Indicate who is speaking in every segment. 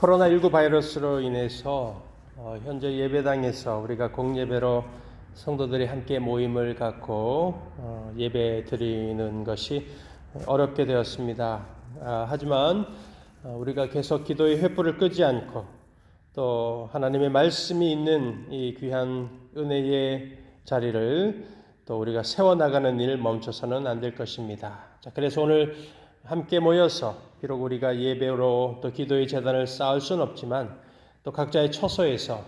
Speaker 1: 코로나19 바이러스로 인해서 현재 예배당에서 우리가 공예배로 성도들이 함께 모임을 갖고 예배 드리는 것이 어렵게 되었습니다. 하지만 우리가 계속 기도의 횃불을 끄지 않고 또 하나님의 말씀이 있는 이 귀한 은혜의 자리를 또 우리가 세워나가는 일 멈춰서는 안 될 것입니다. 자, 그래서 오늘 함께 모여서 비록 우리가 예배로 또 기도의 제단을 쌓을 수는 없지만 또 각자의 처소에서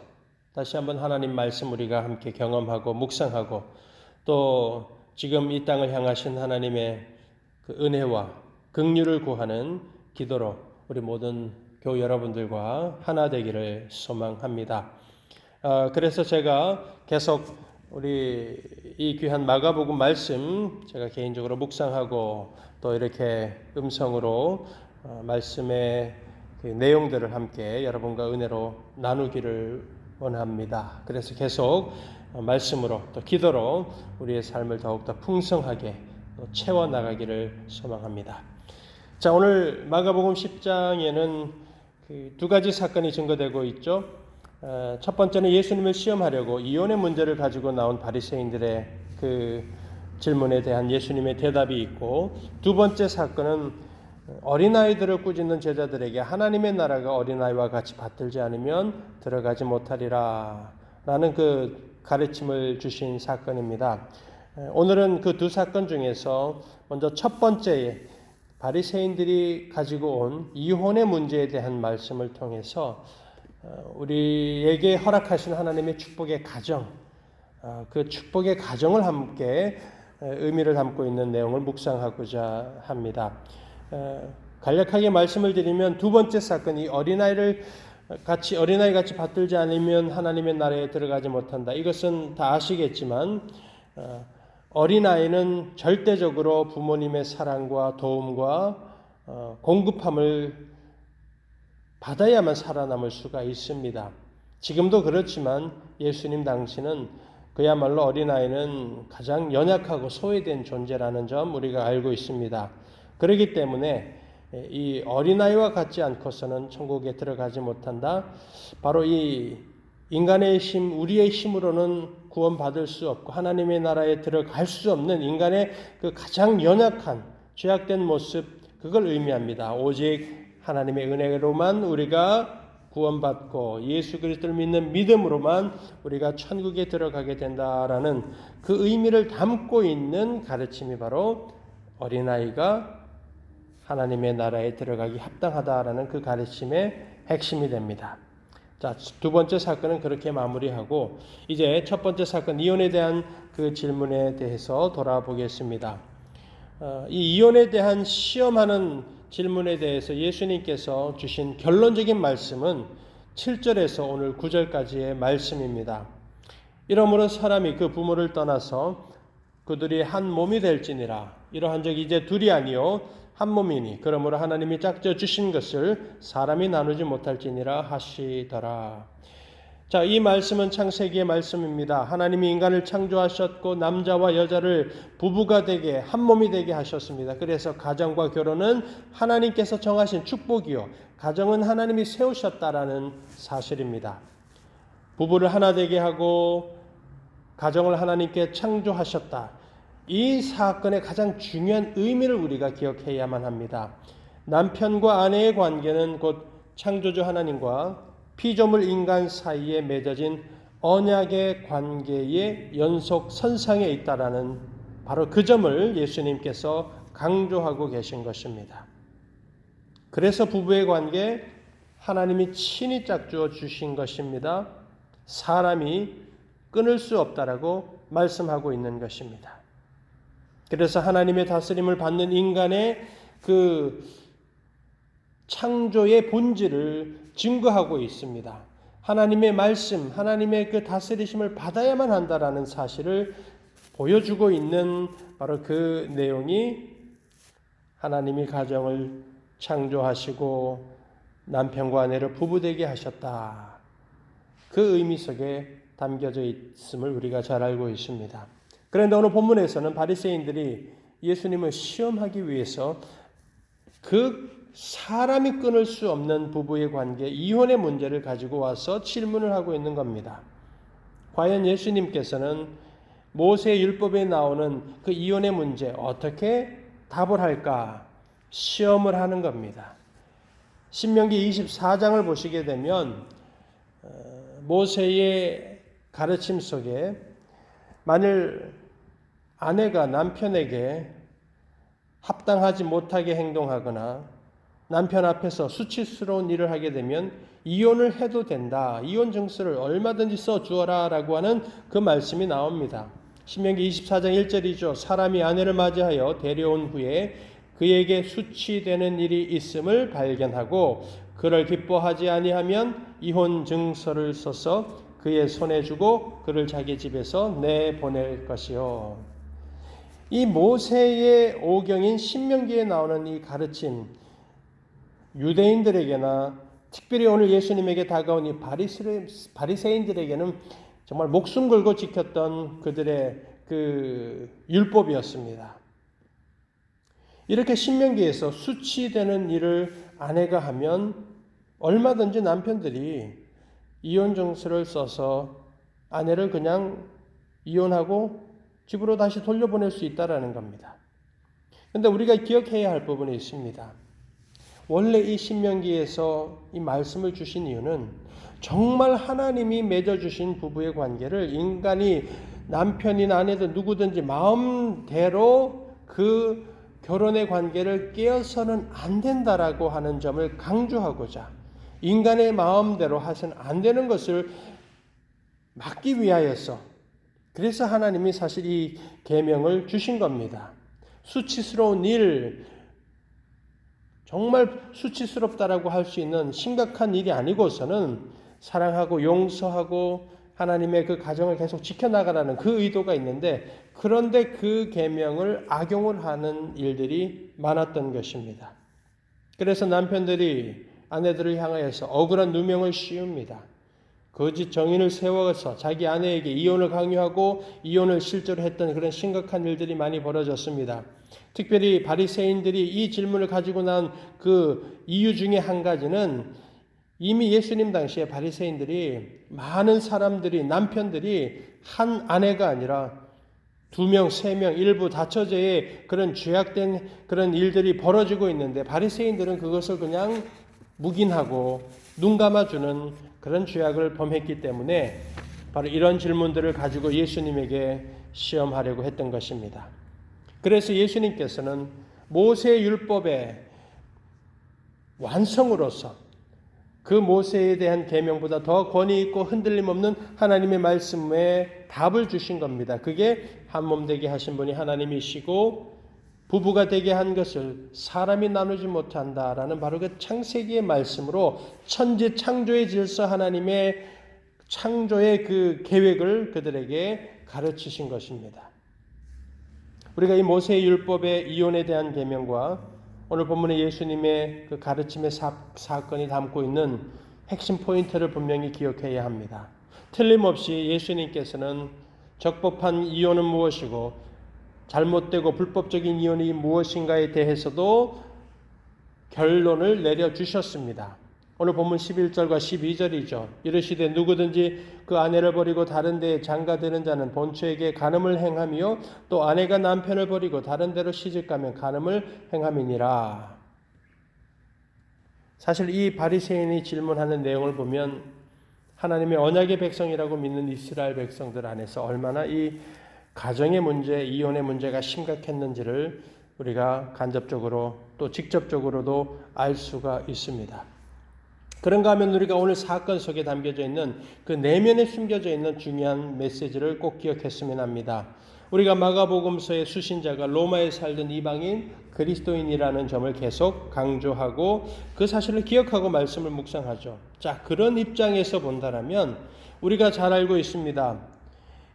Speaker 1: 다시 한번 하나님 말씀 우리가 함께 경험하고 묵상하고 또 지금 이 땅을 향하신 하나님의 그 은혜와 긍휼을 구하는 기도로 우리 모든 교회 여러분들과 하나 되기를 소망합니다. 그래서 제가 계속 우리 이 귀한 마가복음 말씀 제가 개인적으로 묵상하고 또 이렇게 음성으로 말씀의 그 내용들을 함께 여러분과 은혜로 나누기를 원합니다. 그래서 계속 말씀으로 또 기도로 우리의 삶을 더욱더 풍성하게 채워나가기를 소망합니다. 자, 오늘 마가복음 10장에는 두 가지 사건이 증거되고 있죠. 첫 번째는 예수님을 시험하려고 이혼의 문제를 가지고 나온 바리새인들의 그 질문에 대한 예수님의 대답이 있고, 두 번째 사건은 어린아이들을 꾸짖는 제자들에게 하나님의 나라가 어린아이와 같이 받들지 않으면 들어가지 못하리라 라는 그 가르침을 주신 사건입니다. 오늘은 그 두 사건 중에서 먼저 첫 번째 바리새인들이 가지고 온 이혼의 문제에 대한 말씀을 통해서 우리에게 허락하신 하나님의 축복의 가정, 그 축복의 가정을 함께 의미를 담고 있는 내용을 묵상하고자 합니다. 간략하게 말씀을 드리면 두 번째 사건이 어린아이 같이 받들지 않으면 하나님의 나라에 들어가지 못한다. 이것은 다 아시겠지만 어린아이는 절대적으로 부모님의 사랑과 도움과 공급함을 받아야만 살아남을 수가 있습니다. 지금도 그렇지만 예수님 당시는 그야말로 어린아이는 가장 연약하고 소외된 존재라는 점 우리가 알고 있습니다. 그렇기 때문에 이 어린아이와 같지 않고서는 천국에 들어가지 못한다. 바로 이 인간의 힘, 우리의 힘으로는 구원받을 수 없고 하나님의 나라에 들어갈 수 없는 인간의 그 가장 연약한 죄악된 모습, 그걸 의미합니다. 오직 하나님의 은혜로만 우리가 구원받고 예수 그리스도를 믿는 믿음으로만 우리가 천국에 들어가게 된다라는 그 의미를 담고 있는 가르침이 바로 어린아이가 하나님의 나라에 들어가기 합당하다라는 그 가르침의 핵심이 됩니다. 자, 두 번째 사건은 그렇게 마무리하고 이제 첫 번째 사건 이혼에 대한 그 질문에 대해서 돌아보겠습니다. 이 이혼에 대한 시험하는 질문에 대해서 예수님께서 주신 결론적인 말씀은 7절에서 오늘 9절까지의 말씀입니다. 이러므로 사람이 그 부모를 떠나서 그들이 한 몸이 될지니라. 이러한 적이 이제 둘이 아니요 한 몸이니 그러므로 하나님이 짝져 주신 것을 사람이 나누지 못할지니라 하시더라. 자, 이 말씀은 창세기의 말씀입니다. 하나님이 인간을 창조하셨고 남자와 여자를 부부가 되게 한 몸이 되게 하셨습니다. 그래서 가정과 결혼은 하나님께서 정하신 축복이요 가정은 하나님이 세우셨다라는 사실입니다. 부부를 하나 되게 하고 가정을 하나님께 창조하셨다. 이 사건의 가장 중요한 의미를 우리가 기억해야만 합니다. 남편과 아내의 관계는 곧 창조주 하나님과 피조물 인간 사이에 맺어진 언약의 관계의 연속 선상에 있다라는 바로 그 점을 예수님께서 강조하고 계신 것입니다. 그래서 부부의 관계 하나님이 친히 짝주어 주신 것입니다. 사람이 끊을 수 없다라고 말씀하고 있는 것입니다. 그래서 하나님의 다스림을 받는 인간의 그 창조의 본질을 증거하고 있습니다. 하나님의 말씀, 하나님의 그 다스리심을 받아야만 한다라는 사실을 보여주고 있는 바로 그 내용이 하나님이 가정을 창조하시고 남편과 아내를 부부되게 하셨다. 그 의미 속에 담겨져 있음을 우리가 잘 알고 있습니다. 그런데 오늘 본문에서는 바리새인들이 예수님을 시험하기 위해서 그 사람이 끊을 수 없는 부부의 관계, 이혼의 문제를 가지고 와서 질문을 하고 있는 겁니다. 과연 예수님께서는 모세의 율법에 나오는 그 이혼의 문제 어떻게 답을 할까 시험을 하는 겁니다. 신명기 24장을 보시게 되면 모세의 가르침 속에 만일 아내가 남편에게 합당하지 못하게 행동하거나 남편 앞에서 수치스러운 일을 하게 되면 이혼을 해도 된다. 이혼 증서를 얼마든지 써주어라 라고 하는 그 말씀이 나옵니다. 신명기 24장 1절이죠. 사람이 아내를 맞이하여 데려온 후에 그에게 수치되는 일이 있음을 발견하고 그를 기뻐하지 아니하면 이혼 증서를 써서 그의 손에 주고 그를 자기 집에서 내보낼 것이요. 이 모세의 오경인 신명기에 나오는 이 가르침, 유대인들에게나 특별히 오늘 예수님에게 다가온 이 바리새인들에게는 정말 목숨 걸고 지켰던 그들의 그 율법이었습니다. 이렇게 신명기에서 수치되는 일을 아내가 하면 얼마든지 남편들이 이혼 증서를 써서 아내를 그냥 이혼하고 집으로 다시 돌려보낼 수 있다라는 겁니다. 그런데 우리가 기억해야 할 부분이 있습니다. 원래 이 신명기에서 이 말씀을 주신 이유는 정말 하나님이 맺어주신 부부의 관계를 인간이 남편이나 아내든 누구든지 마음대로 그 결혼의 관계를 깨어서는 안 된다라고 하는 점을 강조하고자 인간의 마음대로 하서는 안 되는 것을 막기 위하여서 그래서 하나님이 사실 이 계명을 주신 겁니다. 수치스러운 일, 정말 수치스럽다라고 할 수 있는 심각한 일이 아니고서는 사랑하고 용서하고 하나님의 그 가정을 계속 지켜나가라는 그 의도가 있는데 그런데 그 계명을 악용을 하는 일들이 많았던 것입니다. 그래서 남편들이 아내들을 향하여서 억울한 누명을 씌웁니다. 거짓 정인을 세워서 자기 아내에게 이혼을 강요하고 이혼을 실제로 했던 그런 심각한 일들이 많이 벌어졌습니다. 특별히 바리새인들이 이 질문을 가지고 난 그 이유 중에 한 가지는 이미 예수님 당시에 바리새인들이 많은 사람들이 남편들이 한 아내가 아니라 2명, 3명, 일부 다처제의 그런 죄악된 그런 일들이 벌어지고 있는데 바리새인들은 그것을 그냥 묵인하고 눈 감아주는 그런 죄악을 범했기 때문에 바로 이런 질문들을 가지고 예수님에게 시험하려고 했던 것입니다. 그래서 예수님께서는 모세의 율법의 완성으로서 그 모세에 대한 계명보다 더 권위 있고 흔들림 없는 하나님의 말씀에 답을 주신 겁니다. 그게 한 몸 되게 하신 분이 하나님이시고 부부가 되게 한 것을 사람이 나누지 못한다라는 바로 그 창세기의 말씀으로 천지 창조의 질서 하나님의 창조의 그 계획을 그들에게 가르치신 것입니다. 우리가 이 모세의 율법의 이혼에 대한 계명과 오늘 본문의 예수님의 그 가르침의 사건이 담고 있는 핵심 포인트를 분명히 기억해야 합니다. 틀림없이 예수님께서는 적법한 이혼은 무엇이고 잘못되고 불법적인 이혼이 무엇인가에 대해서도 결론을 내려주셨습니다. 오늘 본문 11절과 12절이죠. 이르시되 누구든지 그 아내를 버리고 다른 데에 장가드는 자는 본처에게 간음을 행하며 또 아내가 남편을 버리고 다른 데로 시집가면 간음을 행함이니라. 사실 이 바리새인이 질문하는 내용을 보면 하나님의 언약의 백성이라고 믿는 이스라엘 백성들 안에서 얼마나 이 가정의 문제, 이혼의 문제가 심각했는지를 우리가 간접적으로 또 직접적으로도 알 수가 있습니다. 그런가 하면 우리가 오늘 사건 속에 담겨져 있는 그 내면에 숨겨져 있는 중요한 메시지를 꼭 기억했으면 합니다. 우리가 마가복음서의 수신자가 로마에 살던 이방인 그리스도인이라는 점을 계속 강조하고 그 사실을 기억하고 말씀을 묵상하죠. 자, 그런 입장에서 본다라면 우리가 잘 알고 있습니다.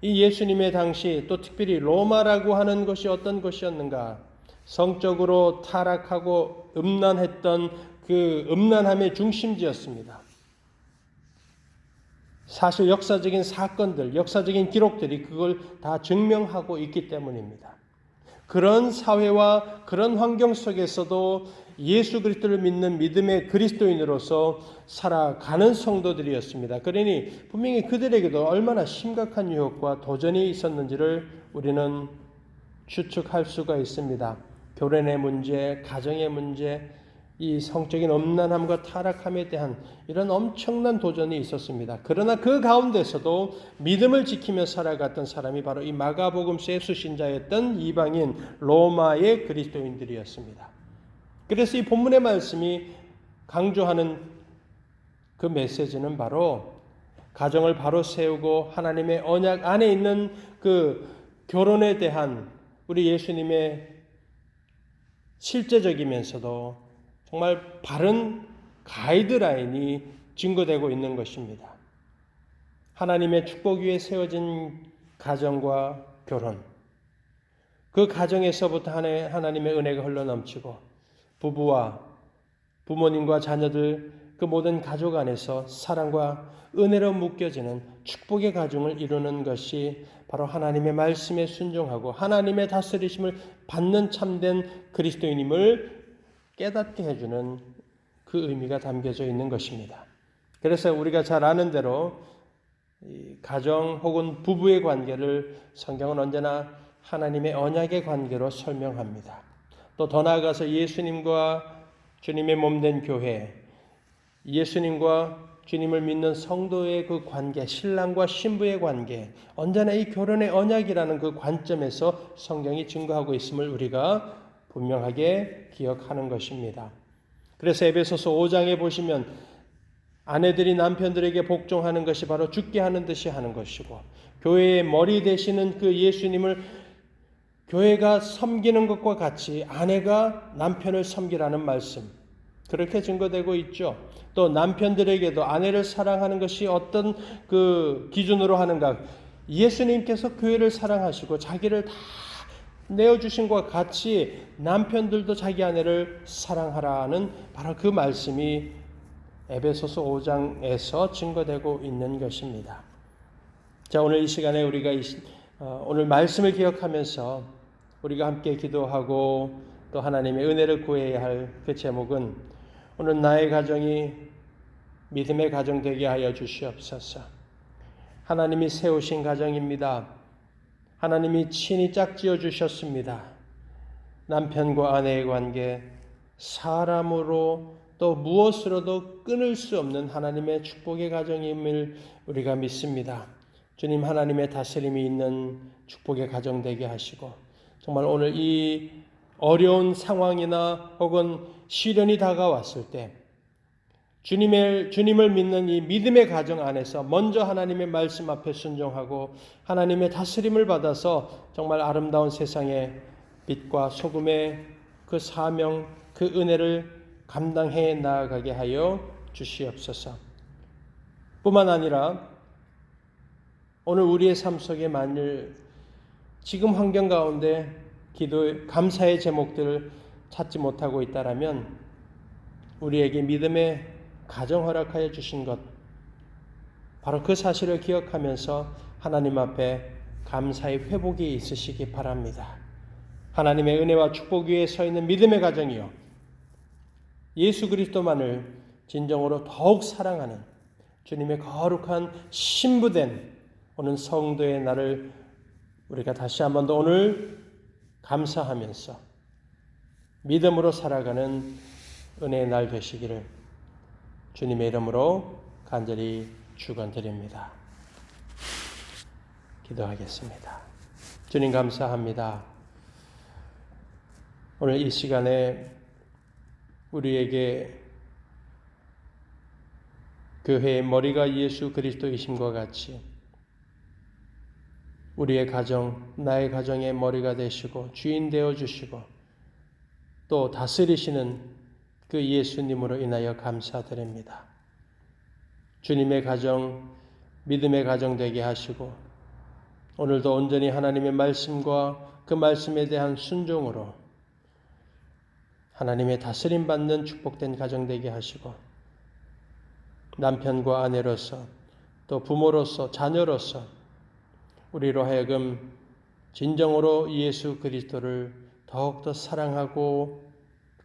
Speaker 1: 이 예수님의 당시 또 특별히 로마라고 하는 것이 어떤 것이었는가? 성적으로 타락하고 음란했던 그 음란함의 중심지였습니다. 사실 역사적인 사건들, 역사적인 기록들이 그걸 다 증명하고 있기 때문입니다. 그런 사회와 그런 환경 속에서도 예수 그리스도를 믿는 믿음의 그리스도인으로서 살아가는 성도들이었습니다. 그러니 분명히 그들에게도 얼마나 심각한 유혹과 도전이 있었는지를 우리는 추측할 수가 있습니다. 결혼의 문제, 가정의 문제, 이 성적인 음란함과 타락함에 대한 이런 엄청난 도전이 있었습니다. 그러나 그 가운데서도 믿음을 지키며 살아갔던 사람이 바로 이 마가복음서의 수신자였던 이방인 로마의 그리스도인들이었습니다. 그래서 이 본문의 말씀이 강조하는 그 메시지는 바로 가정을 바로 세우고 하나님의 언약 안에 있는 그 결혼에 대한 우리 예수님의 실제적이면서도 정말 바른 가이드라인이 증거되고 있는 것입니다. 하나님의 축복 위에 세워진 가정과 결혼, 그 가정에서부터 하나님의 은혜가 흘러넘치고 부부와 부모님과 자녀들 그 모든 가족 안에서 사랑과 은혜로 묶여지는 축복의 가정을 이루는 것이 바로 하나님의 말씀에 순종하고 하나님의 다스리심을 받는 참된 그리스도인임을 깨닫게 해주는 그 의미가 담겨져 있는 것입니다. 그래서 우리가 잘 아는 대로 가정 혹은 부부의 관계를 성경은 언제나 하나님의 언약의 관계로 설명합니다. 또 더 나아가서 예수님과 주님의 몸된 교회, 예수님과 주님을 믿는 성도의 그 관계, 신랑과 신부의 관계, 언제나 이 결혼의 언약이라는 그 관점에서 성경이 증거하고 있음을 우리가 분명하게 기억하는 것입니다. 그래서 에베소서 5장에 보시면 아내들이 남편들에게 복종하는 것이 바로 죽게 하는 듯이 하는 것이고 교회의 머리 되시는 그 예수님을 교회가 섬기는 것과 같이 아내가 남편을 섬기라는 말씀 그렇게 증거되고 있죠. 또 남편들에게도 아내를 사랑하는 것이 어떤 그 기준으로 하는가? 예수님께서 교회를 사랑하시고 자기를 다 내어주신 것과 같이 남편들도 자기 아내를 사랑하라는 바로 그 말씀이 에베소서 5장에서 증거되고 있는 것입니다. 자, 오늘 이 시간에 우리가 오늘 말씀을 기억하면서 우리가 함께 기도하고 또 하나님의 은혜를 구해야 할 그 제목은 오늘 나의 가정이 믿음의 가정 되게 하여 주시옵소서. 하나님이 세우신 가정입니다. 하나님이 친히 짝지어 주셨습니다. 남편과 아내의 관계, 사람으로 또 무엇으로도 끊을 수 없는 하나님의 축복의 가정임을 우리가 믿습니다. 주님 하나님의 다스림이 있는 축복의 가정 되게 하시고 정말 오늘 이 어려운 상황이나 혹은 시련이 다가왔을 때 주님을 믿는 이 믿음의 가정 안에서 먼저 하나님의 말씀 앞에 순종하고 하나님의 다스림을 받아서 정말 아름다운 세상의 빛과 소금의 그 사명, 그 은혜를 감당해 나아가게 하여 주시옵소서. 뿐만 아니라 오늘 우리의 삶 속에 만일 지금 환경 가운데 기도 감사의 제목들을 찾지 못하고 있다라면 우리에게 믿음의 가정 허락하여 주신 것 바로 그 사실을 기억하면서 하나님 앞에 감사의 회복이 있으시기 바랍니다. 하나님의 은혜와 축복 위에 서 있는 믿음의 가정이요 예수 그리스도만을 진정으로 더욱 사랑하는 주님의 거룩한 신부된 오늘 성도의 날을 우리가 다시 한 번 더 오늘 감사하면서 믿음으로 살아가는 은혜의 날 되시기를 주님의 이름으로 간절히 축원드립니다. 기도하겠습니다. 주님 감사합니다. 오늘 이 시간에 우리에게 교회의 머리가 예수 그리스도이심과 같이 우리의 가정, 나의 가정의 머리가 되시고 주인 되어 주시고 또 다스리시는 그 예수님으로 인하여 감사드립니다. 주님의 가정, 믿음의 가정 되게 하시고 오늘도 온전히 하나님의 말씀과 그 말씀에 대한 순종으로 하나님의 다스림 받는 축복된 가정 되게 하시고 남편과 아내로서 또 부모로서 자녀로서 우리로 하여금 진정으로 예수 그리스도를 더욱더 사랑하고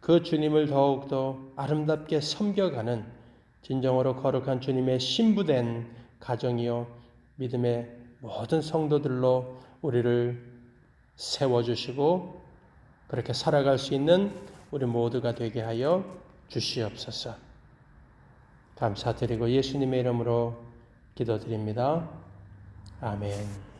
Speaker 1: 그 주님을 더욱더 아름답게 섬겨가는 진정으로 거룩한 주님의 신부된 가정이요 믿음의 모든 성도들로 우리를 세워주시고 그렇게 살아갈 수 있는 우리 모두가 되게 하여 주시옵소서. 감사드리고 예수님의 이름으로 기도드립니다. 아멘.